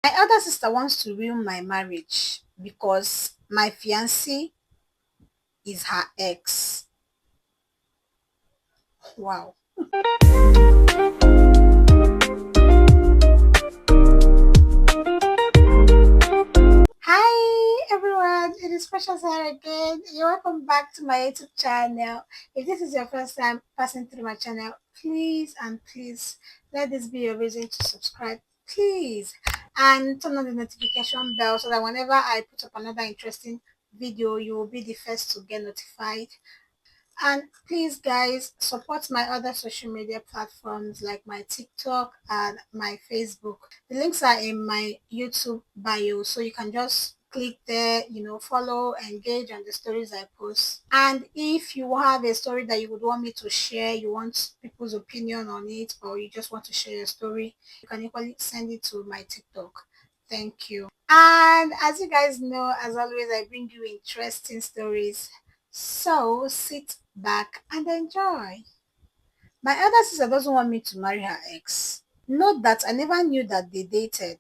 My elder sister wants to ruin my marriage because my fiance is her ex. Wow. Hi everyone, it is Precious here again. You're welcome back to my YouTube channel. If this is your first time passing through my channel, please and please let this be your reason to subscribe, please, and turn on the notification bell so that whenever I put up another interesting video, you will be the first to get notified. And please, guys, support my other social media platforms like my TikTok and my Facebook. The links are in my YouTube bio, so you can just click there, follow, engage on the stories I post. And if you have a story that you would want me to share, you want people's opinion on it, or you just want to share your story, you can equally send it to my TikTok. Thank you. And as you guys know, as always, I bring you interesting stories. So sit back and enjoy. My elder sister doesn't want me to marry her ex. Note that I never knew that they dated.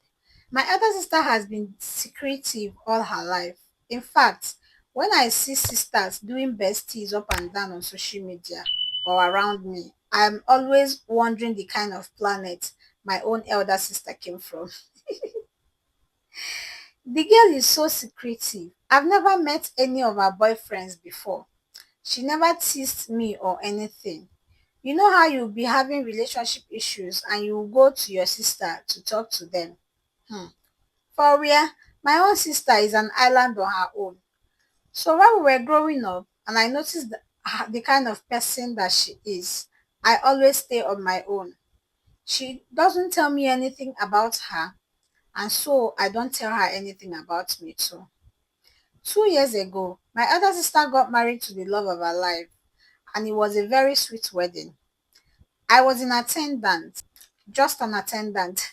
My elder sister has been secretive all her life. In fact, when I see sisters doing besties up and down on social media or around me, I'm always wondering the kind of planet my own elder sister came from. The girl is so secretive. I've never met any of her boyfriends before. She never teased me or anything. You know how you'll be having relationship issues and you will go to your sister to talk to them. Hmm. For real, my own sister is an island on her own. So while we were growing up and I noticed the kind of person that she is, I always stay on my own. She doesn't tell me anything about her, and so I don't tell her anything about me too. 2 years ago, my elder sister got married to the love of her life, and it was a very sweet wedding. I was in attendance, just an attendant.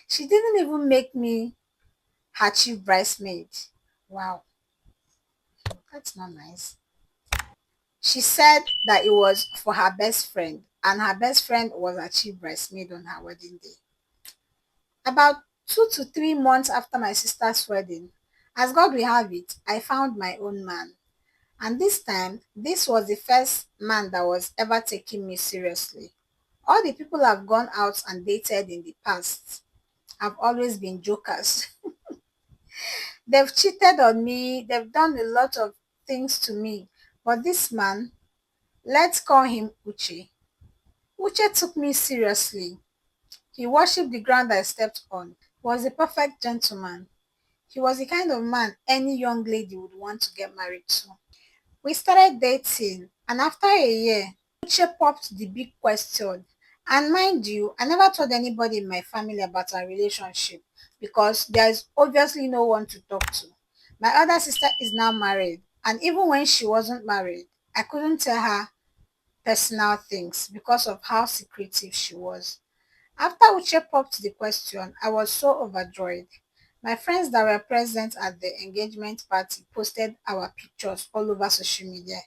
She didn't even make me her chief bridesmaid. Wow, that's not nice. She said that it was for her best friend, and her best friend was her chief bridesmaid on her wedding day. About 2 to 3 months after my sister's wedding, as God will have it, I found my own man. And this time, this was the first man that was ever taking me seriously. All the people I've gone out and dated in the past have always been jokers. They've cheated on me, they've done a lot of things to me. But this man, let's call him Uche. Uche took me seriously. He worshipped the ground I stepped on. He was a perfect gentleman. He was the kind of man any young lady would want to get married to. We started dating, and after a year, Uche popped the big question. And mind you, I never told anybody in my family about our relationship because there is obviously no one to talk to. My other sister is now married, and even when she wasn't married, I couldn't tell her personal things because of how secretive she was. After Uche popped the question, I was so overjoyed. My friends that were present at the engagement party posted our pictures all over social media.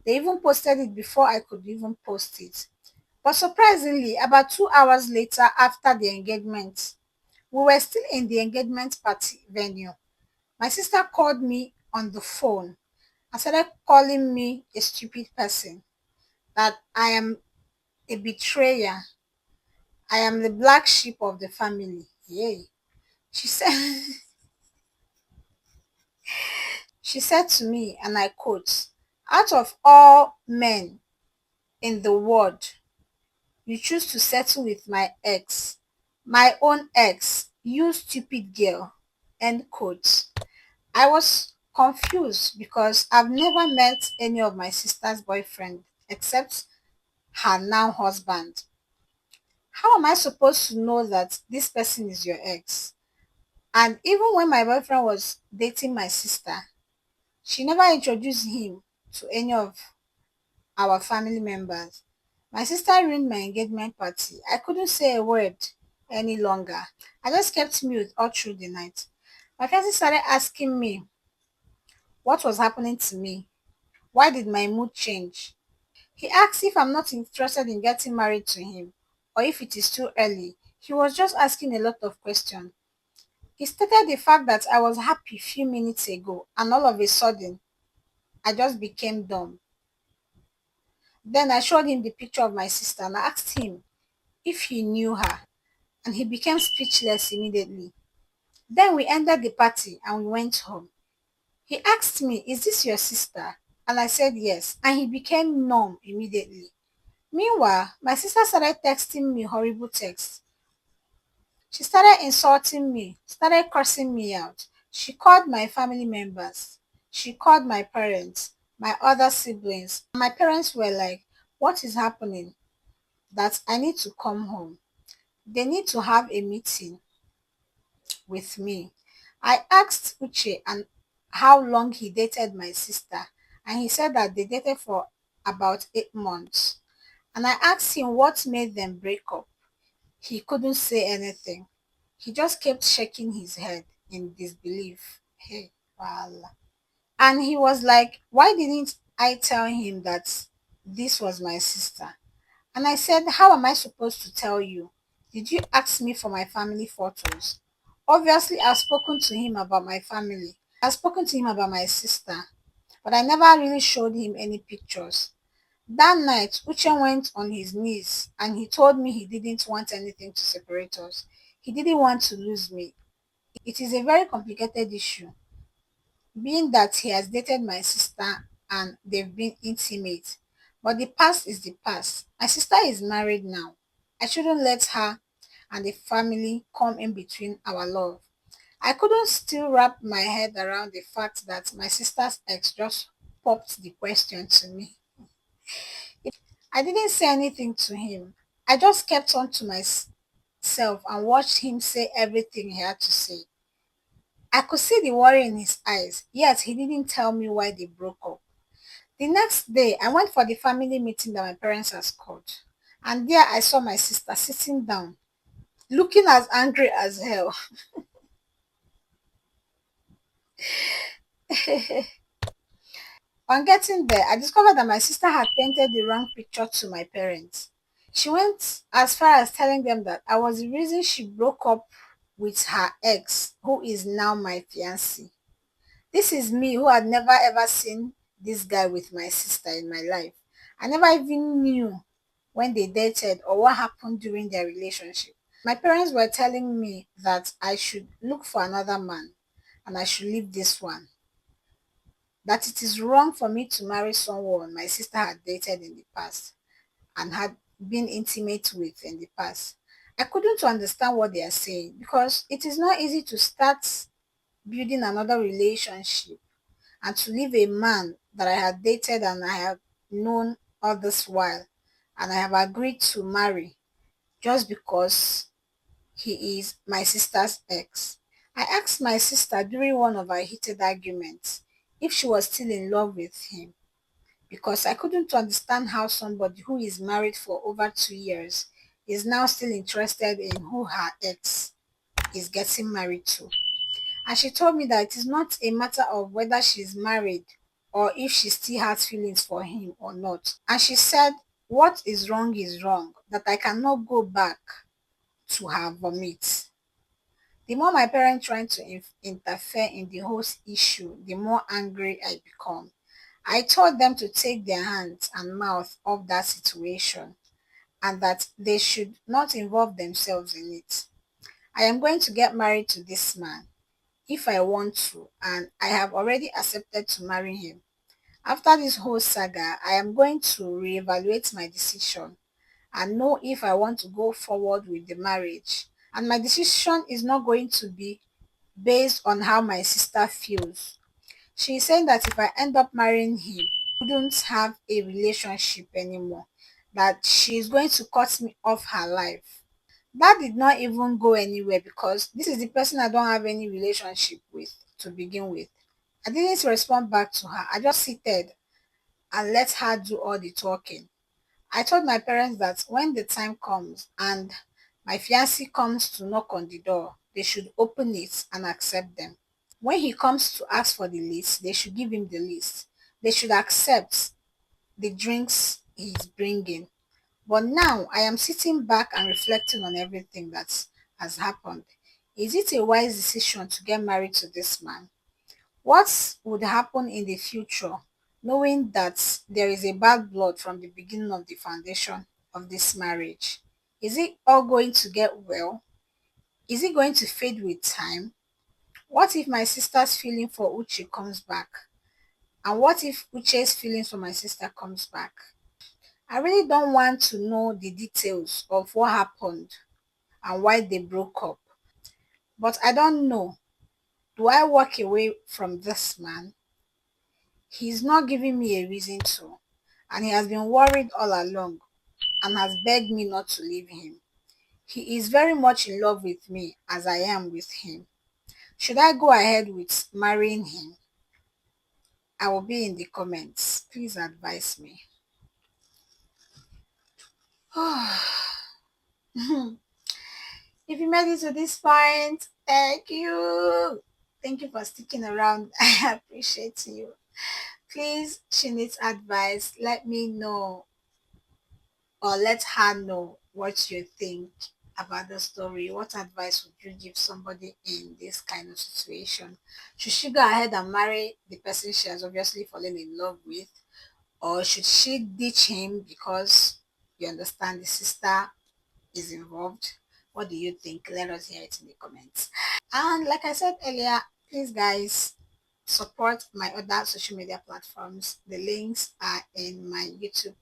They even posted it before I could even post it. But surprisingly, about 2 hours later after the engagement, we were still in the engagement party venue. My sister called me on the phone and started calling me a stupid person, that I am a betrayer. I am the black sheep of the family. Yay. She said she said to me, and I quote, out of all men in the world, you choose to settle with my own ex, you stupid girl. End quote. I was confused because I've never met any of my sister's boyfriend except her now husband. How am I supposed to know that this person is your ex? And even when my boyfriend was dating my sister, she never introduced him to any of our family members. My sister ruined my engagement party. I couldn't say a word any longer. I just kept mute all through the night. My fiance started asking me what was happening to me. Why did my mood change? He asked if I'm not interested in getting married to him or if it is too early. He was just asking a lot of questions. He stated the fact that I was happy few minutes ago and all of a sudden I just became dumb. Then I showed him the picture of my sister and I asked him if he knew her, and he became speechless immediately. Then we ended the party and we went home. He asked me, "Is this your sister?" And I said yes, and he became numb immediately. Meanwhile, my sister started texting me horrible texts. She started insulting me, started cursing me out. She called my family members. She called my parents, my other siblings. My parents were like, "What is happening?" That I need to come home. They need to have a meeting with me. I asked Uche and how long he dated my sister, and he said that they dated for about 8 months. And I asked him what made them break up. He couldn't say anything. He just kept shaking his head in disbelief. Hey, voila. And he was like, "Why didn't I tell him that this was my sister?" And I said, "How am I supposed to tell you? Did you ask me for my family photos?" Obviously, I've spoken to him about my family. I've spoken to him about my sister, but I never really showed him any pictures. That night, Uche went on his knees and he told me he didn't want anything to separate us. He didn't want to lose me. It is a very complicated issue, being that he has dated my sister and they've been intimate. But the past is the past. My sister is married now. I shouldn't let her and the family come in between our love. I couldn't still wrap my head around the fact that my sister's ex just popped the question to me. I didn't say anything to him. I just kept on to myself and watched him say everything he had to say. I could see the worry in his eyes, yet he didn't tell me why they broke up. The next day, I went for the family meeting that my parents had called, and there I saw my sister sitting down, looking as angry as hell. On getting there, I discovered that my sister had painted the wrong picture to my parents. She went as far as telling them that I was the reason she broke up with her ex, who is now my fiance. This is me who had never ever seen this guy with my sister in my life. I never even knew when they dated or what happened during their relationship. My parents were telling me that I should look for another man and I should leave this one. That it is wrong for me to marry someone my sister had dated in the past and had been intimate with in the past. I couldn't understand what they are saying because it is not easy to start building another relationship and to leave a man that I had dated and I have known all this while and I have agreed to marry just because he is my sister's ex. I asked my sister during one of our heated arguments if she was still in love with him because I couldn't understand how somebody who is married for over 2 years is now still interested in who her ex is getting married to. And she told me that it is not a matter of whether she's married or if she still has feelings for him or not. And she said, what is wrong, that I cannot go back to her vomit. The more my parents trying to interfere in the whole issue, the more angry I become. I told them to take their hands and mouth off that situation and that they should not involve themselves in it. I am going to get married to this man if I want to, and I have already accepted to marry him. After this whole saga, I am going to reevaluate my decision and know if I want to go forward with the marriage. And my decision is not going to be based on how my sister feels. She is saying that if I end up marrying him, we wouldn't have a relationship anymore, that she is going to cut me off her life. That did not even go anywhere because this is the person I don't have any relationship with to begin with. I didn't respond back to her. I just seated and let her do all the talking. I told my parents that when the time comes and my fiancé comes to knock on the door, they should open it and accept them. When he comes to ask for the list, they should give him the list. They should accept the drinks he's bringing. But now I am sitting back and reflecting on everything that has happened. Is it a wise decision to get married to this man? What would happen in the future knowing that there is a bad blood from the beginning of the foundation of this marriage? Is it all going to get well? Is it going to fade with time? What if my sister's feeling for Uche comes back? And what if Uche's feelings for my sister comes back? I really don't want to know the details of what happened and why they broke up. But I don't know. Do I walk away from this man? He's not giving me a reason to. And he has been worried all along and has begged me not to leave him. He is very much in love with me as I am with him. Should I go ahead with marrying him? I will be in the comments. Please advise me. If you made it to this point, thank you. Thank you for sticking around. I appreciate you. Please, she needs advice. Let me know or let her know what you think about the story. What advice would you give somebody in this kind of situation? Should she go ahead and marry the person she has obviously fallen in love with? Or should she ditch him because you understand the sister is involved? What do you think? Let us hear it in the comments. And like I said earlier, please guys support my other social media platforms. The links are in my YouTube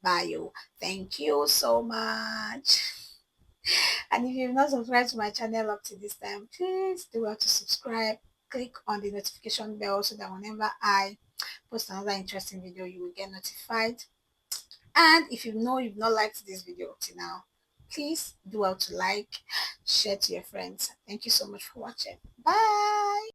bio. Thank you so much. And if you've not subscribed to my channel up to this time, please do well to subscribe. Click on the notification bell so that whenever I post another interesting video, you will get notified. And if you know you've not liked this video up to now, please do well to like, share to your friends. Thank you so much for watching. Bye.